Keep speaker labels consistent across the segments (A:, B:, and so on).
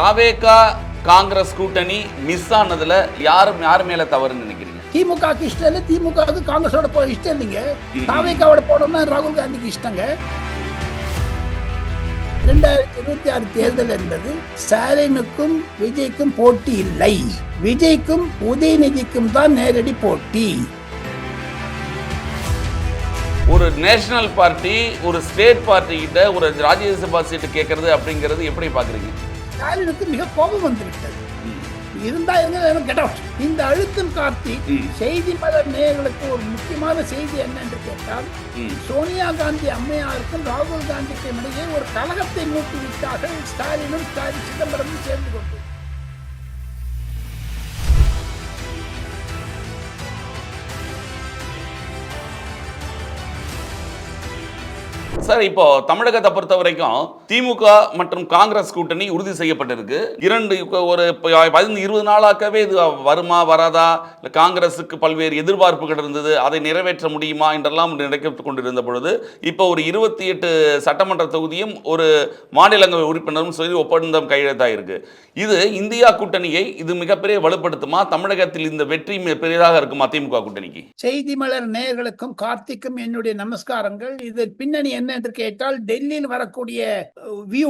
A: தாவேகா காங்கிரஸ் கூட்டணி மிஸ் ஆனதுல யார் மேல தவறுன்னு நினைக்கிறீங்க?
B: திமுகவுக்கு இஷ்டம் இல்லை, திமுகவுக்கு காங்கிரஸோட போக இஷ்டம் இல்லைங்க. தாவேகாவோட போனோம்னா ராகுல் காந்திக்கு இஷ்டங்க. 2026 தேர்தல் என்பது ஸ்டாலினுக்கும் விஜய்க்கும் போட்டி இல்லை, விஜய்க்கும் உதயநிதிக்கும் தான் நேரடி போட்டி.
A: ஒரு நேஷனல் பார்ட்டி ஒரு ஸ்டேட் பார்ட்டி கிட்ட ஒரு ராஜ்யசபா சீட்டு கேட்கறது அப்படிங்கிறது எப்படி பாக்குறீங்க?
B: ஸ்டாலினுக்கு மிக கோபம் வந்துவிட்டது. இருந்தா கெட் அவுட். இந்த அழுத்தம் கார்த்திக் செய்தி மலர் நேயர்களுக்கு ஒரு முக்கியமான செய்தி என்ன என்று கேட்டால், சோனியா காந்தி அம்மையாருக்கும் ராகுல் காந்திக்கும் இடையே ஒரு கலகத்தை மூட்டி விட்டார்கள் ஸ்டாலினும் சிதம்பரமும் சேர்ந்து கொண்டு.
A: சார், இப்போ தமிழகத்தை பொறுத்த வரைக்கும் திமுக மற்றும் காங்கிரஸ் கூட்டணி உறுதி செய்யப்பட்டிருக்கு. ஒரு 15-20 நாளாகவே இது வருமா வராதா, காங்கிரஸுக்கு பல்வேறு எதிர்பார்ப்புகள் இருந்தது, அதை நிறைவேற்ற முடியுமா என்றெல்லாம் நினைத்துக் கொண்டிருந்த பொழுது இப்போ ஒரு 28 சட்டமன்ற தொகுதியும் ஒரு மாநிலங்களவை உறுப்பினரும் சொல்லி ஒப்பந்தம் கையெழுத்தாயிருக்கு. இது இந்தியா கூட்டணியை இது மிகப்பெரிய வலுப்படுத்துமா? தமிழகத்தில் இந்த வெற்றி பெரியதாக இருக்குமா திமுக கூட்டணிக்கு?
B: செய்தி மலர் நேயர்களுக்கும் கார்த்திக்கும் என்னுடைய நமஸ்காரங்கள். இது பின்னணி என்ன என்று கேட்டால், டெல்லியில் வரக்கூடிய வியூ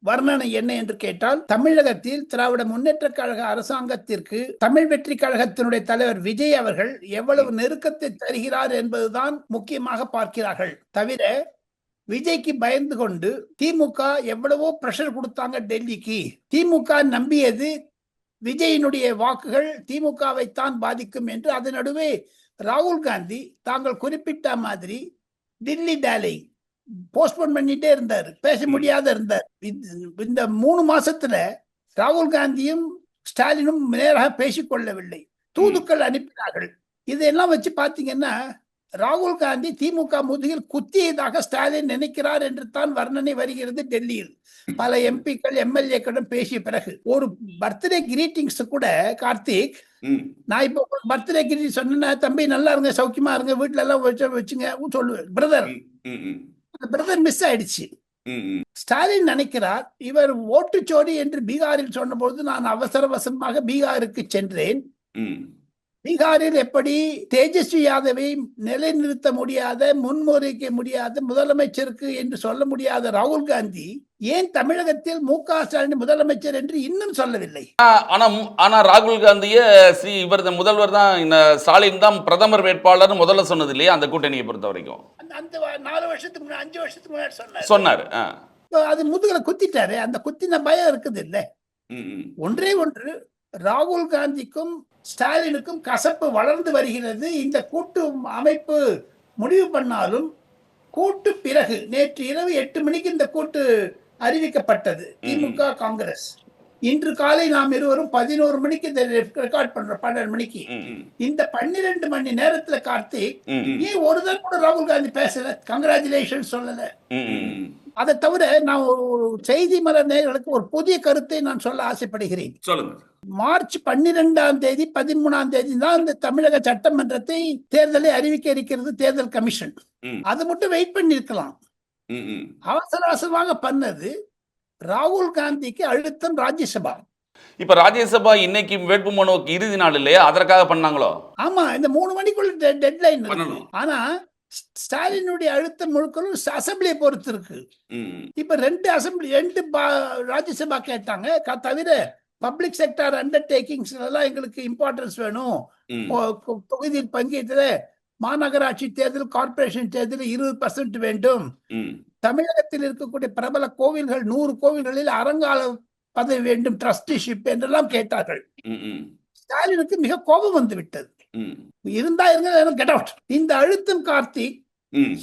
B: வர்ணனை என்ன என்று கேட்டால், தமிழகத்தில் திராவிட முன்னேற்ற கழக அரசாங்கத்திற்கு தமிழ் வெற்றி கழகத்தினுடைய தலைவர் விஜய் அவர்கள் எவ்வளவு நெருக்கத்தை தருகிறார் என்பதுதான் முக்கியமாக பார்க்கிறார்கள். தவிர விஜய்க்கு பயந்து கொண்டு திமுக எவ்வளவோ பிரஷர் கொடுத்தாங்க டெல்லிக்கு. திமுக நம்பியது விஜயினுடைய வாக்குகள் திமுகவைத்தான் பாதிக்கும் என்று. அதன் நடுவே ராகுல் காந்தி தாங்கள் குறிப்பிட்ட மாதிரி டில்லி டாலை போஸ்ட்போன் பண்ணிட்டே இருந்தார், பேச முடியாத இருந்தார். இந்த 3 மாசத்துல ராகுல் காந்தியும் ஸ்டாலினும் நேராக பேசிக்கொள்ளவில்லை, தூதுக்கள் அனுப்பினார்கள். இதெல்லாம் வச்சு பாத்தீங்கன்னா ராகுல் காந்தி திமுக முதுகில் குத்தியதாக ஸ்டாலின் நினைக்கிறார் என்று தான் வர்ணனை வருகிறது டெல்லியில். பல எம்பிக்கள் எம்எல்ஏக்களும் பேசிய பிறகு ஒரு பர்த்டே கிரீட்டிங்ஸ் கூட கார்த்திக், நான் இப்போ பர்த்டே கிரீட்டிங் சொன்னா, தம்பி நல்லா இருங்க, சௌக்கியமா இருங்க, வீட்டுல எல்லாம் வச்சுங்க சொல்லுவேன். பிரதர் மிஸ் ஆயிடுச்சு. ஸ்டாலின் நினைக்கிறார் இவர் ஓட்டுச்சோடி என்று பீகாரில் சொன்னபோது நான் அவசரவசமாக பீகாருக்கு சென்றேன். பீகாரில் எப்படி தேஜஸ்வி யாதவை நிலைநிறுத்த முடியாத, முன்முறைக்க முடியாத முதலமைச்சருக்கு என்று சொல்ல முடியாத ராகுல் காந்தி ஏன் தமிழகத்தில் மு.க. ஸ்டாலின் முதலமைச்சர் என்று இன்னும் சொல்லவில்லை?
A: ஆனா ராகுல் காந்திய இவர் முதல்வர் தான், ஸ்டாலின் தான் பிரதமர் வேட்பாளர் முதல்ல சொன்னது இல்லையா அந்த கூட்டணியை பொறுத்த வரைக்கும்?
B: அந்த 4 வருஷத்துக்கு முன்னாடி 5 வருஷத்துக்கு முன்னாடி
A: சொன்னாரு.
B: அது முதுகுல குத்திட்டாரு. அந்த குத்தின பயம் இருக்குது இல்ல. ஒன்றே ஒன்று, ராகுல் காந்திக்கும் ஸ்டாலினுக்கும் கசப்பு வளர்ந்து வருகிறது. இந்த கூட்டு அமைப்பு முடிவு பண்ணாலும் கூட்டு பிறகு நேற்று இரவு 8 மணிக்கு இந்த கூட்டு அறிவிக்கப்பட்டது, திமுக காங்கிரஸ். இன்று காலை நாம் இருவரும் 11 மணிக்கு ரெக்கார்ட் பண்றோம், 12 மணிக்கு. இந்த 12 மணி நேரத்துல கார்த்திக் ஏன் ஒரு தடவை கூட ராகுல் காந்தி பேசல, கங்க்ராச்சுலேஷன் சொல்லல. அதை தவிர நான் ஒரு செய்தி மலர் நேயர்களுக்கு ஒரு புதிய கருத்தை நான் சொல்ல ஆசைப்படுகிறேன். மார்ச் 12ஆம் தேதி 13ஆம் தேதி தான் இந்த தமிழக சட்டமன்றத்தை தேர்தலை அறிவிக்க இருக்கிறது தேர்தல் கமிஷன். அது மட்டும் வெயிட் பண்ணி இருக்கலாம். அவசரமாக பண்ணது ராகுல் காந்திக்கு அழுத்தம். ராஜ்யசபா
A: இப்ப ராஜ்யசபா இன்னைக்கு வேட்புமனுவுக்கு இறுதி நாள் இல்லையா, அதற்காக பண்ணாங்களோ?
B: ஆமா, இந்த 3 மணிக்குள்ள டெட்லைன். ஆனா ஸ்டாலினுடைய அழுத்தம் முழுக்களும் அசம்பிளியை பொறுத்து இருக்கு. இப்ப 2 அசம்பிளி 2 ராஜ்யசபா கேட்டாங்க. தவிர பப்ளிக் செக்டார் அண்டர்டேக்கிங்ஸ் எல்லாம் எங்களுக்கு இம்பார்ட்டன்ஸ் வேணும். தொகுதியில் பங்கேற்ற மாநகராட்சி தேர்தல், கார்பரேஷன் தேர்தல் 20% வேண்டும். தமிழகத்தில் இருக்கக்கூடிய பிரபல கோவில்கள் 100 கோவில்களில் அறங்கால பதவி வேண்டும், ட்ரஸ்டிஷிப் என்றெல்லாம் கேட்டார்கள். ஸ்டாலினுக்கு மிக கோபம் வந்து விட்டது. இருந்தா கெட் அவுட். இந்த அழுத்தம் கார்த்திக்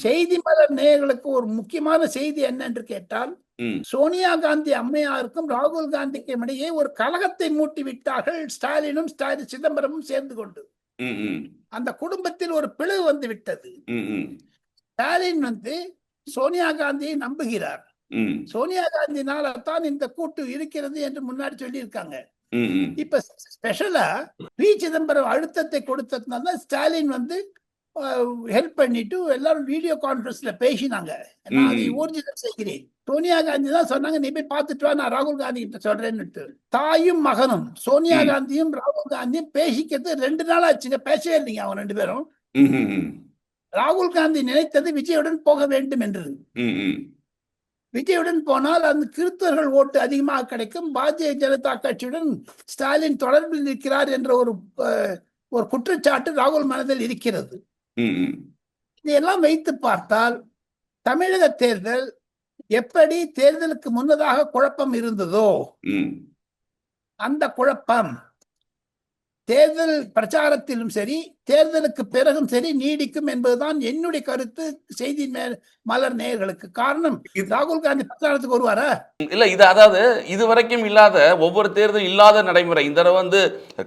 B: செய்தி மலர் நேயர்களுக்கு ஒரு முக்கியமான செய்தி என்ன என்று கேட்டால், சோனியா காந்தி அம்மையாருக்கும் ராகுல் காந்திக்கும் இடையே ஒரு கலகத்தை மூட்டி விட்டார்கள் ஸ்டாலினும் சிதம்பரமும் சேர்ந்து கொண்டு. அந்த குடும்பத்தில் ஒரு பிளவு வந்து விட்டது. ஸ்டாலின் சோனியா காந்தியை நம்புகிறார். சோனியா காந்தினால தான் இந்த கூட்டு இருக்கிறது என்று முன்னாடி சொல்லி இருக்காங்க. இப்ப ஸ்பெஷலா பி. சிதம்பரம் அழுத்தத்தை கொடுத்ததுனால ஸ்டாலின் ஹெல்ப் பண்ணிட்டு எல்லாரும் வீடியோ கான்ஃபரன்ஸ்ல பேசினாங்க. நான் அதை ஊர்ஜிதம் செய்கிறேன். சோனியா காந்தி தான் சொன்னாங்க, நீ போய் பார்த்துட்டு வா, நான் ராகுல் காந்தி கிட்ட சொல்றேன்னுட்டு. தாயும் மகனும் சோனியா காந்தியும் ராகுல் காந்தியும் பேசிக்கிறது 2 நாள் ஆச்சுங்க. பேசவே இல்லைங்க அவங்க 2 பேரும். ராகுல் காந்தி நினைத்தது விஜயுடன் போக வேண்டும் என்று. விஜயுடன் போனால் அந்த கிறிஸ்தவர்கள் ஓட்டு அதிகமாக கிடைக்கும், பாரதிய ஜனதா கட்சியுடன் ஸ்டாலின் தொடர்பில் இருக்கிறார் என்ற ஒரு குற்றச்சாட்டு ராகுல் மனதில் இருக்கிறது. இதையெல்லாம் வைத்து பார்த்தால் தமிழக தேர்தல் எப்படி தேர்தலுக்கு முன்னதாக குழப்பம் இருந்ததோ அந்த குழப்பம் தேர்தல் பிரச்சாரத்திலும் சரி தேர்தலுக்கு பிறகும் சரி நீடிக்கும் என்பதுதான் என்னுடைய கருத்து. செய்தி மலர் நேயர்களுக்கு காரணம், ராகுல் காந்தி பிரச்சாரத்துக்கு வருவாரா?
A: இல்ல, இது அதாவது இதுவரைக்கும் இல்லாத ஒவ்வொரு தேர்தலும் இல்லாத நடைமுறை. இந்த தடவை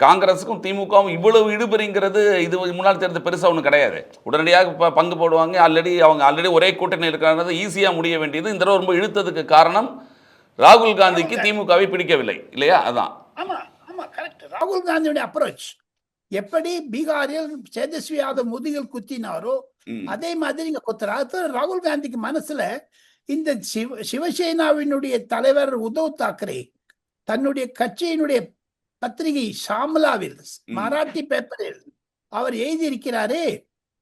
A: காங்கிரஸுக்கும் திமுகவும் இவ்வளவு இடுபறிங்கிறது இது முன்னாள் தேர்தல் பெருசா ஒன்றும் கிடையாது. உடனடியாக பங்கு போடுவாங்க. அவங்க ஆல்ரெடி ஒரே கூட்டணி இருக்கிறது, ஈஸியா முடிய வேண்டியது. இந்த தடவை ரொம்ப இழுத்ததுக்கு காரணம் ராகுல் காந்திக்கு திமுகவை பிடிக்கவில்லை இல்லையா? அதான்.
B: ஆமா ஆமா, கரெக்ட். ராகுல் காந்தியுடைய அப்ரோச் எப்படி பீகாரில் தேஜஸ்வி யாதவ் முதுகில் குத்தினாரோ அதே மாதிரி இங்க குத்துறாரு. ராகுல் காந்திக்கு மனசுல இந்த சிவசேனாவினுடைய தலைவர் உத்தவ் தாக்கரே தன்னுடைய கட்சியினுடைய பத்திரிகை ஷாமலாவில் மராட்டி பேப்பரில் அவர் எழுதியிருக்கிறாரே,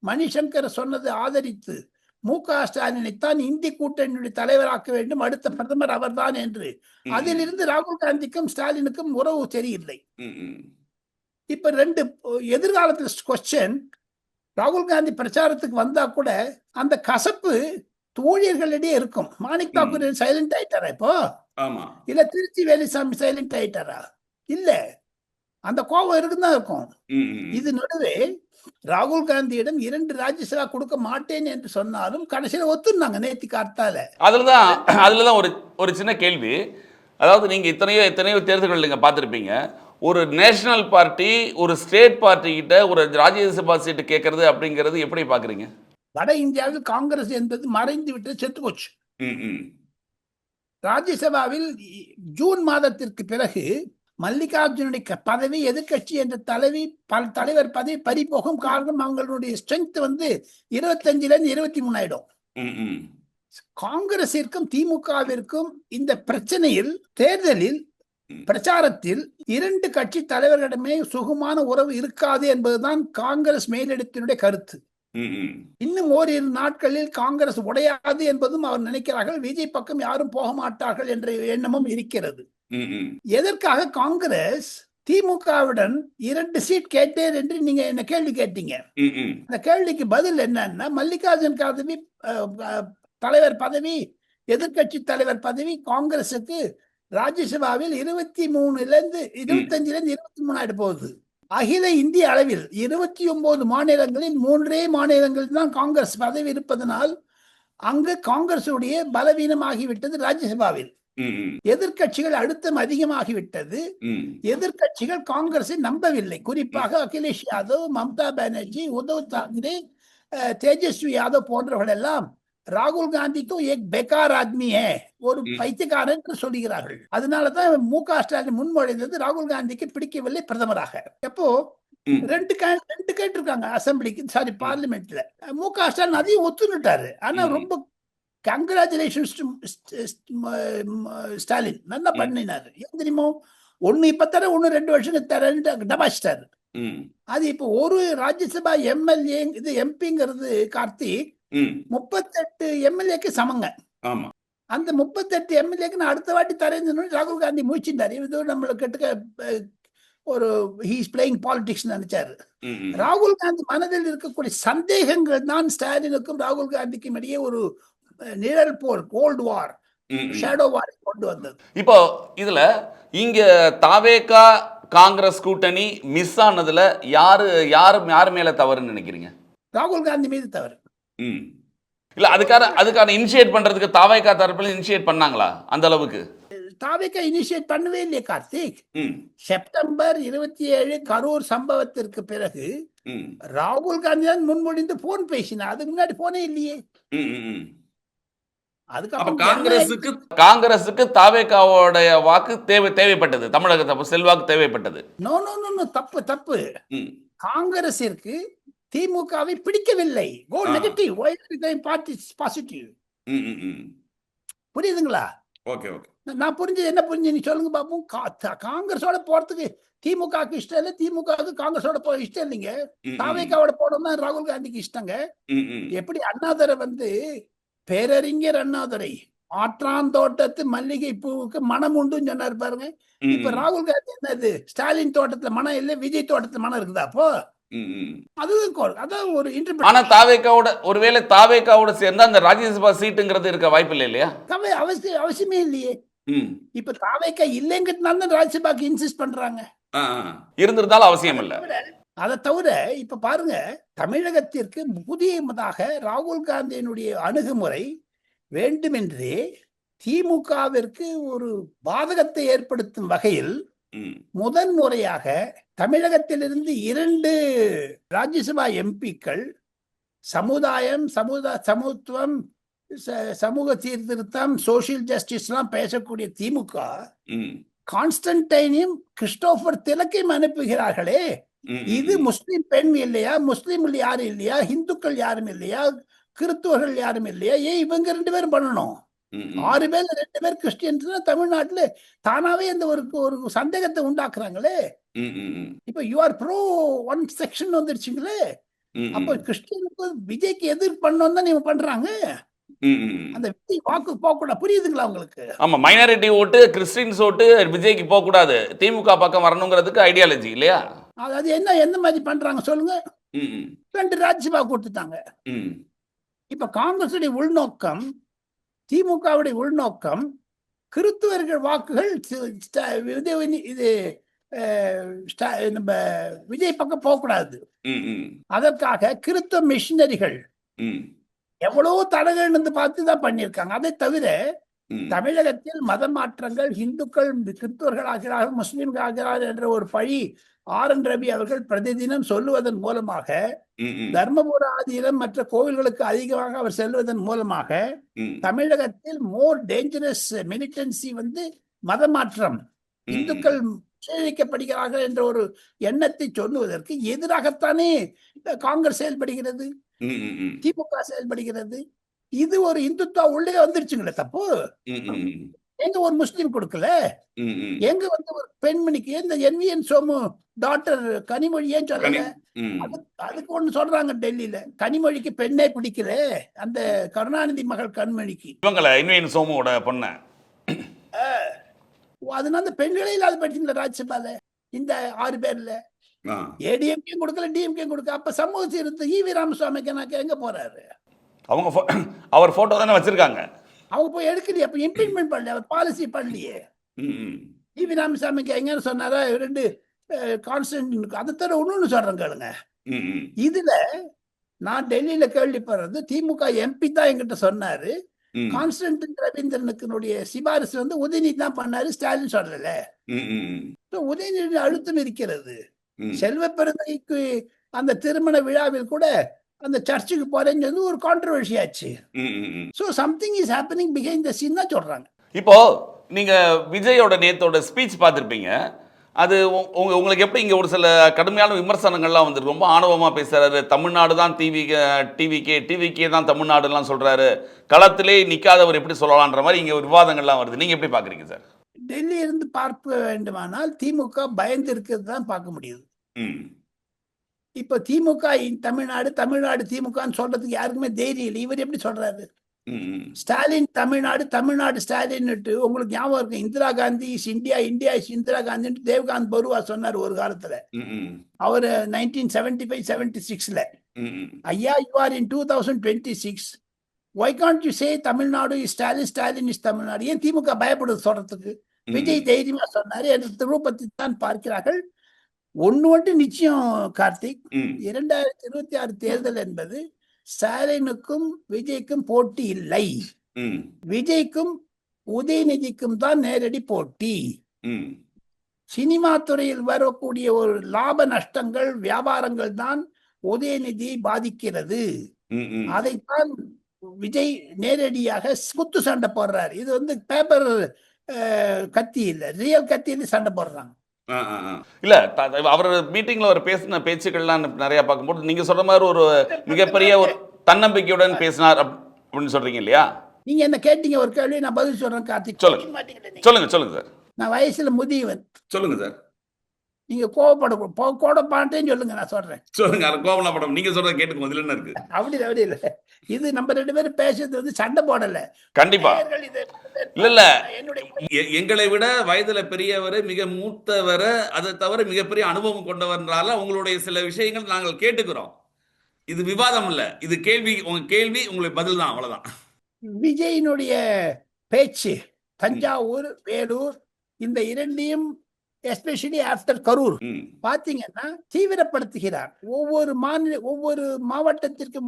B: மணிசங்கர் சொன்னது ஆதரித்து மு.க. ஸ்டாலினைத்தான் இந்தி கூட்டணியுடைய தலைவராக்க வேண்டும், அடுத்த பிரதமர் அவர்தான் என்று. அதிலிருந்து ராகுல் காந்திக்கும் ஸ்டாலினுக்கும் உறவு சரியில்லை. இப்ப 2 எதிர்காலத்தில் கொஸ்டின், ராகுல் காந்தி பிரச்சாரத்துக்கு வந்தா கூட அந்த கசப்பு தோழியர்களிடையே இருக்கும். மாணிக் தாக்கூர் சைலண்ட் ஆயிட்டாரா இப்போ? இல்ல திருச்சி வேலுசாமி சைலண்ட் ஆயிட்டாரா? இல்ல, அந்த கோபம் இருக்குதான் இருக்கும். இது நடுவே ராகுல் காந்தியிடம் 2 ராஜ்யசபா கொடுக்க மாட்டேன் என்று சொன்னாலும் கடைசியில் ஒத்துனாங்க நேத்தி காத்தால.
A: அதுலதான் ஒரு சின்ன கேள்வி. அதாவது நீங்க எத்தனையோ தேர்தல்கள் நீங்க பார்த்திருப்பீங்க. ஒரு நேஷனல் பார்ட்டி ஒரு ஸ்டேட் பார்ட்டி கிட்ட ஒரு ராஜ்யசபா சீட்டு கேட்கறது அப்படிங்கிறது எப்படி பாக்குறீங்க?
B: வட இந்தியாவில் காங்கிரஸ் என்பது மறைந்து விட்டு செத்து போச்சு. ராஜ்யசபாவில் ஜூன் மாதத்திற்கு பிறகு மல்லிகார்ஜுனுடைய பதவி, எதிர்கட்சி என்ற தலைவர் பதவி பறிபோகும். காரணம் அவங்களுடைய ஸ்ட்ரென்த் 25 23 ஆயிடும். காங்கிரசிற்கும் திமுகவிற்கும் இந்த பிரச்சனையில் தேர்தலில் பிரச்சாரத்தில் 2 கட்சி தலைவர்களிடமே சுகமான உறவு இருக்காது என்பதுதான் காங்கிரஸ் மேலிடத்தினுடைய கருத்து. இன்னும் ஓரிரு நாட்களில் காங்கிரஸ் உடையாது என்பதும் அவர் நினைக்கிறார்கள். விஜய் பக்கம் யாரும் போக மாட்டார்கள் என்ற எண்ணமும் இருக்கிறது. எதற்காக காங்கிரஸ் திமுகவுடன் 2 சீட் கேட்டேன் என்று நீங்க என்ன கேள்வி கேட்டீங்க. அந்த கேள்விக்கு பதில் என்னன்னா, மல்லிகார்ஜுன் கார்கே தலைவர் பதவி, எதிர்கட்சி தலைவர் பதவி காங்கிரசுக்கு ராஜ்யசபாவில் 23 25 23 ஆயிட்டு போகுது. அகில இந்திய அளவில் 29 மாநிலங்களில் 3 மாநிலங்களில் தான் காங்கிரஸ் பதவி இருப்பதனால் அங்கு காங்கிரசுடைய பலவீனமாகிவிட்டது. ராஜ்யசபாவில் எதிர்கட்சிகள் அழுத்தம் அதிகமாகிவிட்டது. எதிர்கட்சிகள் காங்கிரஸை நம்பவில்லை. குறிப்பாக அகிலேஷ் யாதவ், மம்தா பானர்ஜி, உத்தவ் தாக்கரே, தேஜஸ்வி யாதவ் போன்றவர்கள் எல்லாம் ராகுல் காந்திக்கும் ஏக் பெக்கார் ஆத்மி ஒரு பைத்தியக்காரன் என்று சொல்லுகிறார்கள். அதனாலதான் மு.க. ஸ்டாலின் முன்மொழிந்தது ராகுல் காந்திக்கு பிடிக்கவில்லை பிரதமராக. எப்போ 2 கேட்டிருக்காங்க அசம்பிளிக்கு, சாரி பார்லிமெண்ட்ல. மு.க. ஸ்டாலின் அதையும் ஒத்துனுட்டாரு. ஆனா ரொம்ப கங்க்ராச்சுலேஷன்ஸ் ஸ்டாலின், நல்லா பண்ணினாரு. ஏன் தெரியுமோ, 1 இப்ப தர 1 2 வருஷம் தரேன்னு டபாச்சிட்டாரு. அது இப்போ ஒரு ராஜ்யசபா எம்எல்ஏ இது எம்பிங்கிறது கார்த்திக் 38 எம்எல்ஏக்கு சமங்க. அந்த 38 எம்எல்ஏக்கு நான் அடுத்த வாட்டி தரேன்னு ராகுல் காந்தி முயற்சிட்டாரு. இது நம்மளுக்கு ஒரு ஹீஸ் பிளேயிங் பாலிடிக்ஸ் நினைச்சாரு. ராகுல் காந்தி மனதில் இருக்கக்கூடிய சந்தேகங்கள் தான் ஸ்டாலினுக்கும் ராகுல் காந்திக்கும் இடையே ஒரு நிழல் போர், கோல்டு வார், ஷேடோ வார் கொண்டு வந்தது.
A: இப்போ இதுல இங்க தாவேகா காங்கிரஸ் கூட்டணி மிஸ் ஆனதுல யாரு மேல தவறுன்னு நினைக்கிறீங்க?
B: ராகுல் காந்தி மீது தவறு.
A: இல்ல, அதுக்கான இனிஷியேட் பண்றதுக்கு தாவேகா தரப்புல இனிஷியேட் பண்ணாங்களா? அந்த அளவுக்கு
B: தாவேகா இனிஷியேட் பண்ணவே இல்லையே கார்த்திக். செப்டம்பர் 27 கரூர் சம்பவத்திற்கு பிறகு ராகுல் காந்தி தான் முன்மொழிந்து போன் பேசினார். அதுக்கு முன்னாடி போனே இல்லையே.
A: காங்கிரசுக்கு தாவேகாவோட வாக்கு தேவைப்பட்டது, தமிழக செல்வாக்கு தேவைப்பட்டது.
B: நோ நோ நோ, தப்பு. காங்கிரசிற்கு திமுகவை பிடிக்கவில்லை. கோ
A: ஆ.
B: Negative, why party positive.
A: ம், ம், ம்.
B: புரியுதுங்களா?
A: Okay, okay.
B: நான் புரிஞ்சது என்ன புரிஞ்சு நீ சொல்லுங்க பாப்போம். காங்கிரஸோட போறதுக்கு திமுகவுக்கு இஷ்டம் இல்லை, திமுகவுக்கு காங்கிரஸோட போக இஷ்டம் இல்லைங்க.
A: ம், ம்,
B: தாவேக்காவோட போனோம்னா ராகுல் காந்திக்கு இஷ்டங்க.
A: ம், ம்.
B: எப்படி அண்ணாதுரை வந்து பேரறிஞர் அண்ணாதுரை ஆற்றாந்தோட்டத்து மல்லிகை பூவுக்கு மனம் உண்டுன்னு சொன்னாரு பாருங்க.
A: ம்,
B: இப்ப
A: ம்.
B: ராகுல் காந்தி என்னது, ஸ்டாலின் தோட்டத்துல மனம் இல்லை, விஜய் தோட்டத்துல மனம் இருக்குதா? அப்போ
A: ம், ம்.
B: அதுதான் அதான் ஒரு
A: ஆனா
B: இன்டர்பிரேஷன்.
A: தாவேக்காவோட ஒருவேளை தாவேக்காவோட சேர்ந்தா அந்த ராஜ்யசபா சீட்டுங்கிறது இருக்க வாய்ப்பு இல்லை இல்லையா?
B: அவசியமே இல்லையே.
A: ம்.
B: இப்ப தாவேக்கா இல்லைங்கிறதுனால தான் ராஜ்யசபாக்கு இன்சிஸ்ட் பண்றாங்க.
A: ஆ, ஆ. இருந்திருந்தாலும் அவசியம் இல்ல.
B: அதை தவிர இப்ப பாருங்க, தமிழகத்திற்கு புதியதாக ராகுல் காந்தியினுடைய அணுகுமுறை வேண்டுமென்றே திமுகவிற்கு ஒரு பாதகத்தை ஏற்படுத்தும் வகையில்
A: ம்.
B: முதன் முறையாக தமிழகத்திலிருந்து 2 ராஜ்யசபா எம்பிக்கள் சமுதாயம், சமத்துவம், சமூக சீர்திருத்தம், சோசியல் ஜஸ்டிஸ்லாம் பேசக்கூடிய திமுக
A: ம்.
B: கான்ஸ்டன்டைனையும் கிறிஸ்டோபர் திலக்கையும் அனுப்புகிறார்களே.
A: ம், ம்,
B: இது
A: ம்.
B: முஸ்லிம் பெண் இல்லையா, முஸ்லிம்கள் யாரும் இல்லையா, இந்துக்கள் யாரும் இல்லையா, கிறிஸ்துவர்கள் யாரும் இல்லையா, ஏன் இவங்க 2 பேரும் பண்ணணும்?
A: ம், ம்.
B: 6 பேர்ல 2 பேர் கிறிஸ்டியன்ஸ் தமிழ்நாட்டுல தானாவே அந்த ஒரு ஒரு சந்தேகத்தை உண்டாக்குறாங்களே.
A: ம், ம், ம்.
B: இப்ப you are pro one section வந்துருச்சுங்களே.
A: ம்,
B: அப்ப
A: ம்.
B: கிறிஸ்டியனுக்கு விஜய்க்கு எதிர் பண்ணணும் தான் இவங்க பண்றாங்க.
A: ம், ம், ம்.
B: அந்த விஜய் வாக்கு போகக்கூடாது. புரியுதுங்களா உங்களுக்கு?
A: ஆமா, மைனாரிட்டி ஓட்டு, கிறிஸ்டின்ஸ் ஓட்டு விஜய்க்கு போக கூடாது, திமுக பக்கம் வரணுங்கிறதுக்கு ஐடியாலஜி இல்லையா?
B: அதாவது எந்த மாதிரி பண்றாங்க சொல்லுங்க.
A: ம், ம்.
B: 2 ராஜ்யசபா கொடுத்துட்டாங்க.
A: ம்.
B: இப்ப காங்கிரசுடைய உள்நோக்கம், திமுகவுடைய உள்நோக்கம் கிறிஸ்துவர்கள் வாக்குகள் இது நம்ம விஜய் பக்கம் போகக்கூடாது.
A: ம், ம்.
B: அதற்காக கிறிஸ்தவ மிஷினரிகள்
A: ம்.
B: எவ்வளவோ தடங்கள் பார்த்து தான் பண்ணியிருக்காங்க. அதை தவிர
A: ம்.
B: தமிழகத்தில் மத மாற்றங்கள், இந்துக்கள் கிறிஸ்தவர்கள் ஆகிறார்கள், முஸ்லிம்கள் ஆகிறார்கள் என்ற ஒரு பழி RN ரவி அவர்கள் பிரதிதினம் சொல்லுவதன் மூலமாக,
A: ம், ம்.
B: தர்மபுர ஆதீனம் மற்ற கோவில்களுக்கு அதிகமாக அவர் செல்வதன் மூலமாக
A: ம்.
B: தமிழகத்தில் மோர் டேஞ்சரஸ் மிலிட்டன்சி வந்து மத மாற்றம்,
A: ம்.
B: இந்துக்கள் சீரழிக்கப்படுகிறார்கள் என்ற ஒரு எண்ணத்தை சொல்லுவதற்கு எதிராகத்தானே காங்கிரஸ் செயல்படுகிறது,
A: ம், ம், ம்.
B: திமுக செயல்படுகிறது. இது ஒரு இந்துத்துவா உள்ளே வந்துருச்சுங்களே தப்பு.
A: ம், ம், ம்.
B: எங்க ஒரு முஸ்லீம் கொடுக்கல,
A: ம், ம்.
B: எங்க வந்து ஒரு பெண்மணிக்கு இந்த NVN சோமு டாக்டர் கனிமொழி ஏன் சொல்லல?
A: ம்.
B: அதுக்கு ஒண்ணு சொல்றாங்க டெல்லியில, கனிமொழிக்கு பெண்ணே பிடிக்கல, அந்த கருணாநிதி மகள் கனிமொழிக்கு.
A: இவங்கள இன்வைன் சோமுவோட பொண்ண.
B: அதனால அந்த பெண்களே இல்லாத படிச்சுங்களா ராஜ்யசபால இந்த 6 பேர்ல.
A: ஆ.
B: ADMK கொடுக்கல, DMK கொடுக்க. அப்ப சமூக சீர்திருத்த EV ராமசுவாமிக்கு எங்க போறாரு?
A: அவங்க அவர் போட்டோ தானே வச்சிருக்காங்க.
B: அவங்க போய் எடுக்கலையே, அப்ப இம்ப்ளிமெண்ட் பண்ணல, அவர் பாலிசி பண்ணலையே.
A: ம், ம்.
B: EV ராமசாமிக்கு எங்க சொன்னாரா 2 கான்ஸ்டன்ட்? அதை தவிர ஒண்ணு சொல்றேன் கேளுங்க.
A: ம், ம்.
B: இதுல நான் டெல்லியில கேள்விப்படுறது, திமுக MP தான் என்கிட்ட சொன்னாரு,
A: ம்.
B: கான்ஸ்டன்டின் ரவீந்திரனுக்கு சிபாரிசு வந்து உதயநிதி தான் பண்ணாரு, ஸ்டாலின் சொல்லல.
A: ம், ம், ம்.
B: So, உதயநிதி அழுத்தம் இருக்கிறது.
A: ம்.
B: செல்வ பெருமைக்கு அந்த திருமண விழாவில் கூட அந்த சர்ச்சுக்கு போறேன்னு சொல்லி ஒரு கான்ட்ரவர்சி ஆச்சு.
A: ம், ம், ம்.
B: So something is happening behind the scene தான் சொல்றாங்க.
A: இப்போ நீங்க விஜயோட நேத்தோட ஸ்பீச் பார்த்திருப்பீங்க. அது உங்களுக்கு எப்படி இங்க ஒரு சில கடுமையான விமர்சனங்கள்லாம் வந்து ரொம்ப ஆணவமா பேசுறாரு. தமிழ்நாடு தான் டிவிகே தான் தமிழ்நாடுலாம் சொல்றாரு. களத்திலே நிக்காதவர் எப்படி சொல்லலாம்ன்ற மாதிரி இங்க ஒரு விவாதங்கள்லாம் வருது. நீங்க எப்படி பாக்குறீங்க சார்?
B: டெல்லி இருந்து பார்க்க வேண்டுமானால் திமுக பயந்து இருக்கிறது தான் பார்க்க முடியுது.
A: ம்.
B: இப்ப திமுக தமிழ்நாடு திமுகன்னு சொல்றதுக்கு யாருக்குமே தைரியம் இல்லை. இவர் எப்படி சொல்றாரு?
A: ம், ம்.
B: ஸ்டாலின் தமிழ்நாடு ஸ்டாலின் உங்களுக்கு ஞாபகம் இருக்கு, Indira Gandhi is India, India is Indira Gandhi Devkant Barooah சொன்னார் ஒரு காலத்துல.
A: ம், ம்.
B: அவர் 1975-76ல.
A: ம், ம்.
B: ஐயா, you are in 2026, why can't you say Tamil Nadu is Stalin, Stalin is Tamil Nadu? ஏன் திமுக பயப்படுது சொல்றதுக்கு? விஜய் தைரியமா சொன்னாரு என்ற ரூபத்தை தான் பார்க்கிறார்கள். ஒண்ணு மட்டும் நிச்சயம் கார்த்திக்,
A: ம்.
B: 2026 தேர்தல் என்பது ஸ்டாலினுக்கும் விஜய்க்கும் போட்டி இல்லை.
A: ம்.
B: விஜய்க்கும் உதயநிதிக்கும் தான் நேரடி போட்டி.
A: ம்.
B: சினிமா துறையில் வரக்கூடிய ஒரு லாப நஷ்டங்கள், வியாபாரங்கள் தான் உதயநிதியை பாதிக்கிறது.
A: ம், ம்.
B: அதைத்தான் விஜய் நேரடியாக குத்து சண்டை போடுறாரு. இது வந்து பேப்பர் கத்தி இல்லை, ரியல் கத்தியில சண்டை போடுறாங்க.
A: இல்ல அவர் மீட்டிங்ல அவர் பேசின பேச்சுக்கள்லாம் நிறைய பார்க்கும்போது நீங்க சொல்ற மாதிரி ஒரு மிகப்பெரிய ஒரு தன்னம்பிக்கையுடன் பேசினார் அப்படின்னு சொல்றீங்க இல்லையா?
B: நீங்க என்ன கேட்டீங்க ஒரு கேள்வி, நான் பதில் சொல்றேன் கார்த்திக்.
A: சொல்லுங்க.
B: கேட்க மாட்டீங்களே நீங்க.
A: சொல்லுங்க சார்.
B: நான் வயசுல முதியவன்.
A: சொல்லுங்க சார்.
B: நீங்க கோபப்படப்பாட்டேன்னு சொல்லுங்க, நான் சொல்றேன்.
A: சொல்லுங்க. கோபப்படம் நீங்க சொல்றத கேட்டுக்கு முதல்ல என்ன இருக்கு?
B: அப்படி இல்ல. இது நம்ம 2 பேரும் பேசுறது வந்து சண்டை போடல.
A: கண்டிப்பா.
B: நேயர்கள்
A: இல்ல
B: என்னுடைய
A: எங்களை விட வயதுல பெரியவர், மிக மூத்தவர், அதை தவிர மிகப்பெரிய அனுபவம் கொண்டவர்னால உங்களுடைய சில விஷயங்கள் நாங்கள் கேட்டுக்கிறோம். இது விவாதம் இல்ல, இது கேள்வி. உங்க கேள்வி உங்களுக்கு பதில் தான், அவ்வளவுதான்.
B: விஜயினுடைய பேச்சு தஞ்சாவூர், வேலூர் இந்த இரண்டையும் எஸ்பெஷலி ஆஃப்டர் கரூர் பாத்தீங்கன்னா தீவிரப்படுத்துகிறார். ஒவ்வொரு மாவட்டத்திற்கு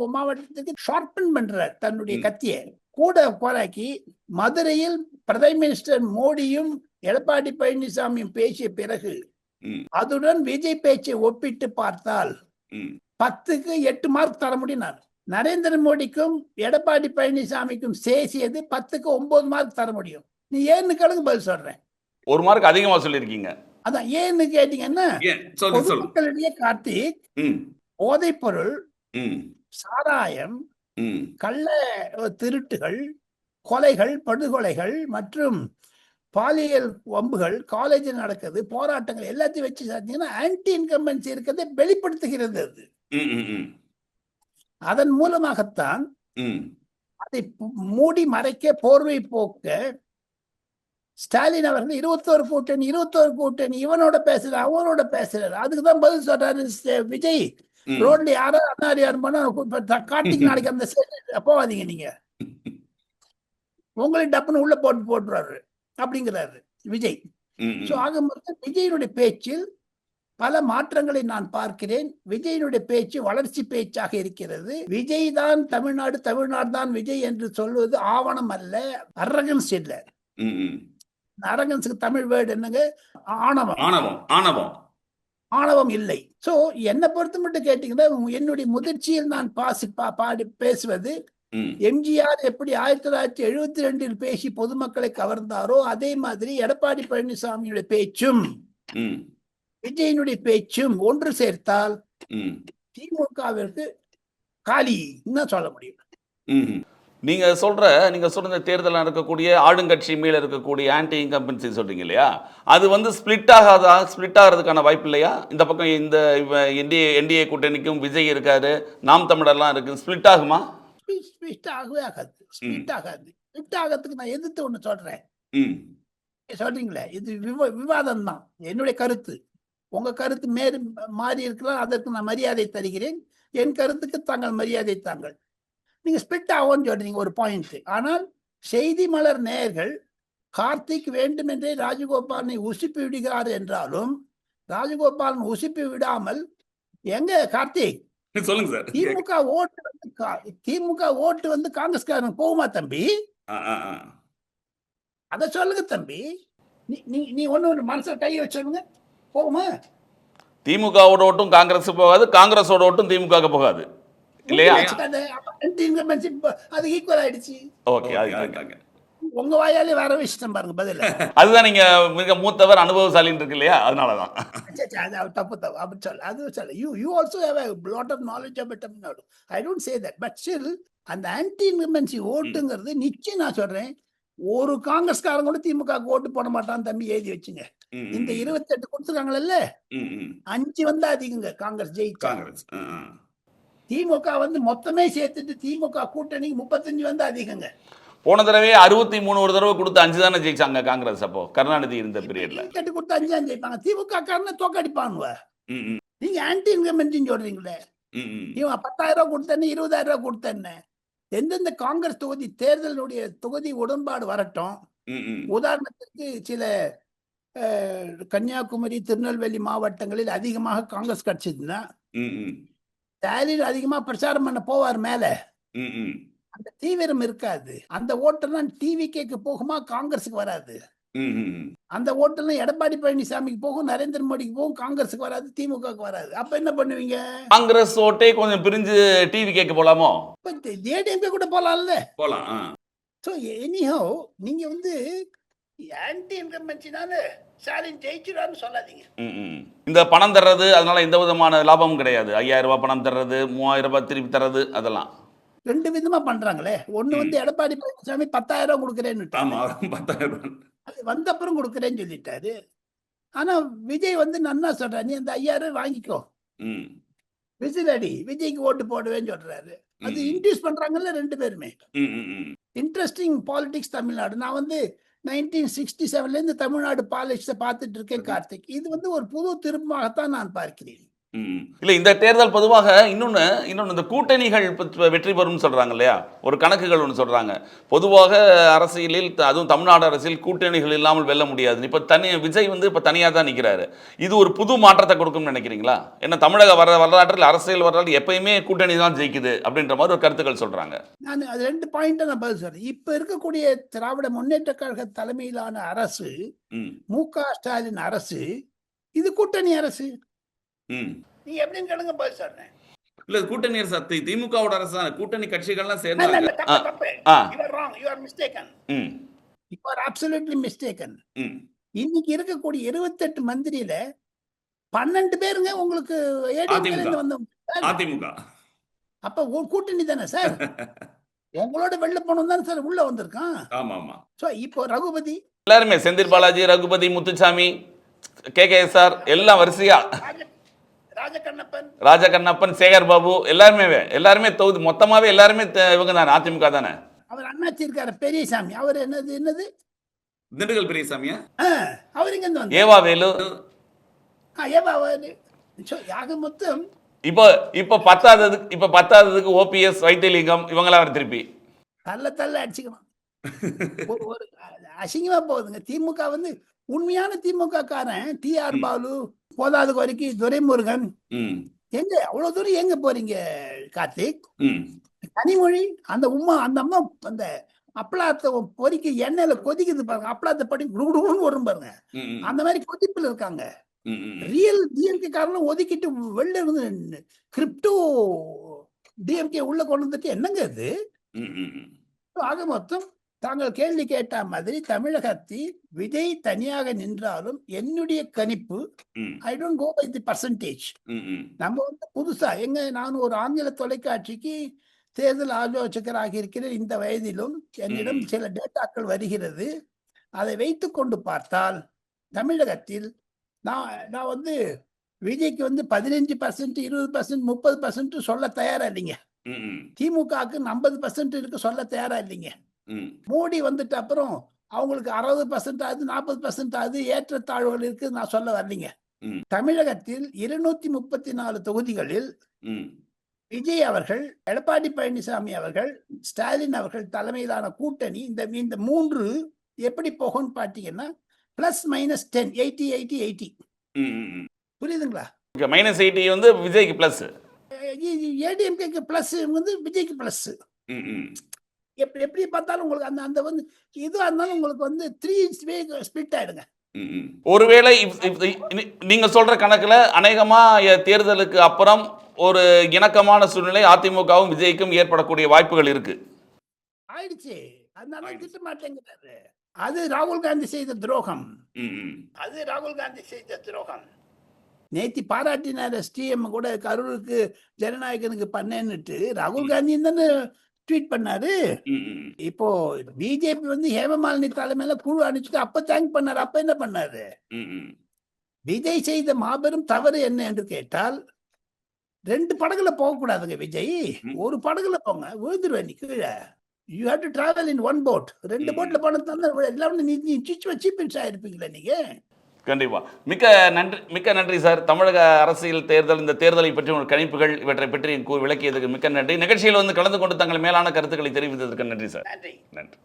B: ஷார்பன் பண்றார் தன்னுடைய கத்தியை. கூட போராக்கி மதுரையில் பிரதம மினிஸ்டர் மோடியும் எடப்பாடி பழனிசாமியும் பேசிய பிறகு அதுடன் விஜய் பேச்சை ஒப்பிட்டு பார்த்தால் 10க்கு 8 மார்க் தர முடியும். நான் நரேந்திர மோடிக்கும் எடப்பாடி பழனிசாமிக்கும் பேசியது 10க்கு 9 மார்க் தர முடியும். நீ ஏன்னு கேளுங்க, பதில் சொல்றேன்.
A: 1 மார்க் அதிகமா சொல்லிருக்கீங்க.
B: அதான் ஏன்னு கேட்டீங்கன்னா, பொதுமக்களிடையே கார்த்திக் போதைப் பொருள், சாராயம், கள்ள திருட்டுகள், கொலைகள், படுகொலைகள் மற்றும் பாலியல் வம்புகள் காலேஜில் நடக்குது, போராட்டங்கள் எல்லாத்தையும் வச்சு பார்த்தீங்கன்னா ஆன்டி இன்கம்பன்சி இருக்கிறதை வெளிப்படுத்துகிறது. அது அதன் மூலமாகத்தான் அதை மூடி மறைக்க, போர்வை போக்க ஸ்டாலின் அவர்கள் 21 கூட்டணி இவனோட பேசுறாரு, அவனோட பேசுறாரு. அதுக்குதான் பதில் சொல்றாரு விஜய். ரோட்ல யாரோ அண்ணாரி கார்த்திக் நாளைக்கு அந்த போவாதீங்க நீங்க, உங்களை டப்புன்னு உள்ள போட்டுறாரு அப்படிங்கிறாரு விஜய். சோ ஆக மொத்தம் விஜயனுடைய பேச்சில் பல மாற்றங்களை நான் பார்க்கிறேன். விஜயனுடைய பேச்சு வளர்ச்சி பேச்சாக இருக்கிறது. விஜய் தான் தமிழ்நாடு, தமிழ்நாடு தான் விஜய் என்று சொல்வது ஆவணம் அல்ல, அரகன்ஸ் இல்ல. அரகன்ஸுக்கு தமிழ் வேர்டு என்னங்க? ஆணவம் இல்லை. சோ என்னை பொறுத்த மட்டும் கேட்டீங்கன்னா, என்னுடைய முதிர்ச்சியில் நான் பாடி பேசுவது எம்ஜிஆர் எப்படி 1972 பேசி பொதுமக்களை கவர்ந்தாரோ அதே மாதிரி எடப்பாடி பழனிசாமியுடைய பேச்சும் விஜயனுடைய பேச்சும் ஒன்று சேர்த்தால் திமுகவிற்கு காலி சொல்ல முடியும்.
A: நீங்க சொல்ற தேர்தலில் இருக்கக்கூடிய ஆளுங்கட்சி மேல இருக்கக்கூடிய ஆன்டி இன்கம்பன்சி சொல்றீங்க இல்லையா? அது வந்து ஸ்பிளிட் ஆகிறதுக்கான வாய்ப்பு இல்லையா? இந்த பக்கம் இந்த என்டிஏ கூட்டணிக்கும் விஜய் இருக்காரு, நாம் தமிழர்லாம் இருக்கு, ஸ்பிளிட் ஆகுமா?
B: ஸ்பிளிட் ஆகவே ஆகாது. ஸ்பிளிட் ஆகிறதுக்கு நான் எதிர்த்து ஒண்ணு சொல்றேன். சொல்றீங்களே, இது விவாதம் தான். என்னுடைய கருத்து, உங்க கருத்து மாறி இருக்கலாம், அதற்கு நான் மரியாதை தருகிறேன். என் கருத்துக்கு தாங்கள் மரியாதை தாங்கள். நீங்க ஸ்பிளிட் ஆகும்னு சொல்றீங்க ஒரு பாயிண்ட். ஆனால் செய்தி மலர் நேயர்கள் கார்த்திக் வேண்டுமென்றே ராஜகோபாலனை உசுப்பி விடுகிறார் என்றாலும், ராஜகோபாலன் உசுப்பி விடாமல் எங்க கார்த்திக்
A: சொல்லுங்க சார்,
B: திமுக ஓட்டு வந்து காங்கிரஸ்காரன் போகுமா தம்பி? அத சொல்லுங்க தம்பி. நீ ஒண்ணு மனசுல கையை வச்சுங்க, போகுமா?
A: திமுகவோட ஓட்டும் காங்கிரஸ் போகாது, காங்கிரஸோட ஓட்டும் திமுக போகாது இல்லையா?
B: அது ஈக்குவல் ஆயிடுச்சு.
A: ஓகே,
B: உங்க வாயாலே வர விஷயம் பாருங்க பதில்.
A: அதுதான் நீங்க மிக மூத்தவர், அனுபவசாலின்னு இருக்கு இல்லையா? அதனாலதான்
B: தப்பு அப்படி சொல்ல. அது சொல்ல you also have a lot of knowledge about Tamil Nadu. I don't say that, but still அந்த ஆன்டி இன்கம்பன்சி ஓட்டுங்கிறது நிச்சயம் நான் சொல்றேன், ஒரு காங்கிரஸ்காரங்க கூட திமுக ஓட்டு போட மாட்டான் தம்பி, எழுதி வச்சுங்க. இந்த 28 கொடுத்துருக்காங்கல்ல, 5 வந்தா அதிகங்க காங்கிரஸ் ஜெயிச்சா. திமுக வந்து மொத்தமே சேர்த்துட்டு திமுக கூட்டணி 35 வந்து அதிகங்க.
A: போன தடவை 63 ஒரு தடவை கொடுத்து 5 தானே ஜெயிச்சாங்க காங்கிரஸ். அப்போ கருணாநிதி இருந்த பீரியட்ல
B: கொடுத்து 5 தான் ஜெயிப்பாங்க. திமுக காரன தோக்கடிப்பானுவ. நீங்க ஆன்டி இன்கம்பன்சி சொல்றீங்களே, இவன் 10,000 ரூபாய் கொடுத்தேன்னு 20,000 ரூபாய் கொடுத்தேன்னு எந்தெந்த காங்கிரஸ் தேர்தலுடைய தொகுதி உடன்பாடு வரட்டும். உதாரணத்திற்கு சில கன்னியாகுமரி, திருநெல்வேலி மாவட்டங்களில் அதிகமாக காங்கிரஸ் கிடைச்சதுன்னா ஸ்டாலின் அதிகமா பிரச்சாரம் பண்ண போவார் மேல, அந்த தீவிரம் இருக்காது. அந்த ஓட்டெல்லாம் டிவிகேக்கு போகுமா, காங்கிரஸுக்கு வராது. அந்த ஓட்டெல்லாம் எடப்பாடி பழனிசாமிக்கு போகும், நரேந்திர மோடிக்கு போகும், காங்கிரஸுக்கு வராது, திமுகவுக்கு வராது. அப்ப என்ன பண்ணுவீங்க?
A: காங்கிரஸ் ஓட்டே கொஞ்சம் பிரிஞ்சு டிவிகேக்கு போலாமோ?
B: ஏடிஎம்கே கூட போலாம்ல.
A: போலாம்.
B: சோ எனிஹோ நீங்க வந்து ஆன்டி இன்கம்பன்சினால ஸ்டாலின் ஜெயிச்சிடான்னு சொல்லாதீங்க.
A: இந்த பணம் தர்றது அதனால எந்த விதமான லாபமும் கிடையாது. 5000 ரூபாய் பணம் தர்றது, 3000 ரூபாய் திருப்பி தர்றது அதெல்லாம்.
B: 2 விதமா பண்றாங்களே. ஒண்ணு வந்து எடப்பாடி பழனிசாமி 10,000 கொடுக்குறேன்னு
A: ஆமா 10,000.
B: அது வந்த அப்புறம் கொடுக்குறேன்னு சொல்லிட்டாரு. ஆனா விஜய் வந்து நன்னா சொல்றாரு, நீ அந்த 5,000 வாங்கிக்கோ, விசில் அடி, விஜய்க்கு ஓட்டு போடுவேன்னு சொல்றாரு. அது இன்டியூஸ் பண்றாங்கல்ல 2 பேருமே. Interesting politics Tamil Nadu. நான் வந்து 1967 இருந்து தமிழ்நாடு பாலிடிக்ஸை பார்த்துட்டு இருக்கேன் கார்த்திக். இது வந்து ஒரு புது திருப்பமாகத்தான் நான் பார்க்கிறேன்.
A: இல்ல இந்த தேர்தல் பொதுவாக இன்னொன்னு இந்த கூட்டணிகள் வெற்றி பெறும் சொல்றாங்க இல்லையா, ஒரு கணக்குகள் ஒன்று சொல்றாங்க. பொதுவாக அரசியலில் அதுவும் தமிழ்நாடு அரசியல் கூட்டணிகள் இல்லாமல் வெல்ல முடியாது. இப்ப விஜய் வந்து இப்ப தனியா தான் நிக்கிறாரு. இது ஒரு புது மாற்றத்தை கொடுக்கும்னு நினைக்கிறீங்களா? ஏன்னா தமிழக வரலாற்றில் அரசியல் வரலாறு எப்பயுமே கூட்டணி தான் ஜெயிக்குது அப்படின்ற மாதிரி ஒரு கருத்துக்கள் சொல்றாங்க.
B: நான் அது 2 பாயிண்ட் நான் பதில் சொல்றேன். இப்ப இருக்கக்கூடிய திராவிட முன்னேற்ற கழக தலைமையிலான அரசு, மு.க. ஸ்டாலின் அரசு, இது கூட்டணி அரசு. நீங்க எப்படின்னு கேளுங்க, பதில் சொல்றேன்.
A: இல்ல கூட்டணி அரசு, திமுகவோட அரசு தான், கூட்டணி கட்சிகள்லாம்
B: இல்ல, இல்ல,
A: சேர்ந்தாங்க.
B: தப்பு. You are wrong. You are mistaken. You are absolutely mistaken. இன்னைக்கு இருக்கக்கூடிய 28 மந்திரியில 12 பேருங்க உங்களுக்கு ADMK ல இருந்து வந்தவங்க.
A: அதிமுக
B: அப்ப கூட்டணி தானே சார்? உங்களோட வெள்ள பணம் தானே சார் உள்ள வந்திருக்கான்.
A: ஆமா ஆமா.
B: சோ இப்போ ரகுபதி
A: எல்லாருமே செந்தில் பாலாஜி, ரகுபதி, முத்துசாமி, KKSR எல்லாம் வரிசையா, ராஜகண்ணப்பன், சேகர் பாபு எல்லாருமே தொகுதி மொத்தமாவே எல்லாருமே இவங்க தானே, அதிமுக தானே.
B: அவர் அண்ணாச்சி இருக்காரு பெரியசாமி, அவர் என்னது
A: திண்டுக்கல் பெரியசாமியா,
B: அவர் இங்க இருந்து வந்து
A: ஏவா வேலு,
B: ஏவா வேலு. யாக மொத்தம்
A: இப்ப பத்தாததுக்கு OPS, வைத்தியலிங்கம் இவங்களாம் திருப்பி
B: தள்ள அடிச்சுக்கணும். ஒரு அசிங்கமா போகுதுங்க. திமுக வந்து உண்மையான திமுக காரன் TR பாலு, போதாதுக்கு வரைக்கும் துரைமுருகன், எங்க அவ்வளவு தூரம் எங்க போறீங்க கார்த்திக்? கனிமொழி, அந்த அம்மா அந்த அப்பளாத்த பொறிக்க எண்ணெயில கொதிக்குது பாருங்க, அப்பளாத்த படி குடுகுடுன்னு வரும் பாருங்க, அந்த மாதிரி கொதிப்புல இருக்காங்க. ரியல் டிஎம்கே காரணம் ஒதுக்கிட்டு வெளில இருந்து கிரிப்டோ டிஎம்கே உள்ள கொண்டு வந்துட்டு என்னங்க இது? ஆக மொத்தம் தாங்கள் கேள்வி கேட்ட மாதிரி தமிழகத்தில் விஜய் தனியாக நின்றாலும் என்னுடைய கணிப்பு, I don't go by the percentage. நம்ம வந்து புதுசா நான் ஒரு ஆங்கில தொலைக்காட்சிக்கு தேர்தல் ஆலோசகராக இருக்கிற இந்த வயதிலும் என்னிடம் சில டேட்டாக்கள் வருகிறது. அதை வைத்து கொண்டு பார்த்தால் தமிழகத்தில் நான் வந்து விஜய்க்கு வந்து 15%, 20%, 30% சொல்ல தயாரா இல்லைங்க. திமுகவுக்கு 50% இருக்கு, சொல்ல தயாரா இல்லைங்க. மோடி வந்துட்டு அப்புறம் அவங்களுக்கு 60% ஆகுது, 40% ஆகுது, ஏற்றத்தாழ்வுகள் இருக்கு, நான் சொல்ல வரலைங்க. தமிழகத்தில் 234 தொகுதிகளில் விஜய் அவர்கள், எடப்பாடி பழனிசாமி அவர்கள், ஸ்டாலின் அவர்கள் தலைமையிலான கூட்டணி இந்த 3 எப்படி போகும்னு பாத்தீங்கன்னா +-10, 80. புரியுதுங்களா?
A: -80 வந்து விஜய்க்கு பிளஸ்,
B: ஏடிஎம்கேக்கு பிளஸ் வந்து விஜய்க்கு பிளஸ். எப்படி பார்த்தாலும் உங்களுக்கு அந்த வந்து இதுவா இருந்தாலும் உங்களுக்கு வந்து 3 வே ஸ்பிளிட் ஆயிடுங்க.
A: ஒருவேளை நீங்க சொல்ற கணக்குல அநேகமா தேர்தலுக்கு அப்புறம் ஒரு இணக்கமான சூழ்நிலை அதிமுகவும் விஜய்க்கும் ஏற்படக்கூடிய வாய்ப்புகள் இருக்கு.
B: ஆயிடுச்சு. அதனால திட்ட மாட்டேங்கிறாரு. அது ராகுல் காந்தி செய்த துரோகம். நேத்தி பாராட்டினார் STM கூட, கரூருக்கு ஜனநாயகனுக்கு பண்ணேன்னுட்டு ராகுல் காந்தி தானே ட்வீட் பண்ணாரு. இப்போ பிஜேபி வந்து ஹேமமாலினி தலைமையில குழு அனுப்பிச்சுட்டு அப்ப தேங்க் பண்ணாரு. அப்ப என்ன பண்ணாரு? விஜய் செய்த மாபெரும் தவறு என்ன என்று கேட்டால், 2 படகுல போகக்கூடாதுங்க விஜய். ஒரு படகுல போங்க, விழுந்துருவேன் நீ கீழே. You have to travel in 1 boat. 2 போட்ல போனது எல்லாம் நீ சீப் அண்ட் ஆயிருப்பீங்களா நீங்க?
A: கண்டிப்பா. மிக்க நன்றி சார். தமிழக அரசியல் தேர்தல், இந்த தேர்தலை பற்றி உங்கள் கணிப்புகள் இவற்றை பற்றி விளக்கியதுக்கு மிக்க நன்றி. நிகழ்ச்சியில் வந்து கலந்து கொண்டு தங்கள் மேலான கருத்துக்களை தெரிவித்ததற்கு நன்றி சார். நன்றி.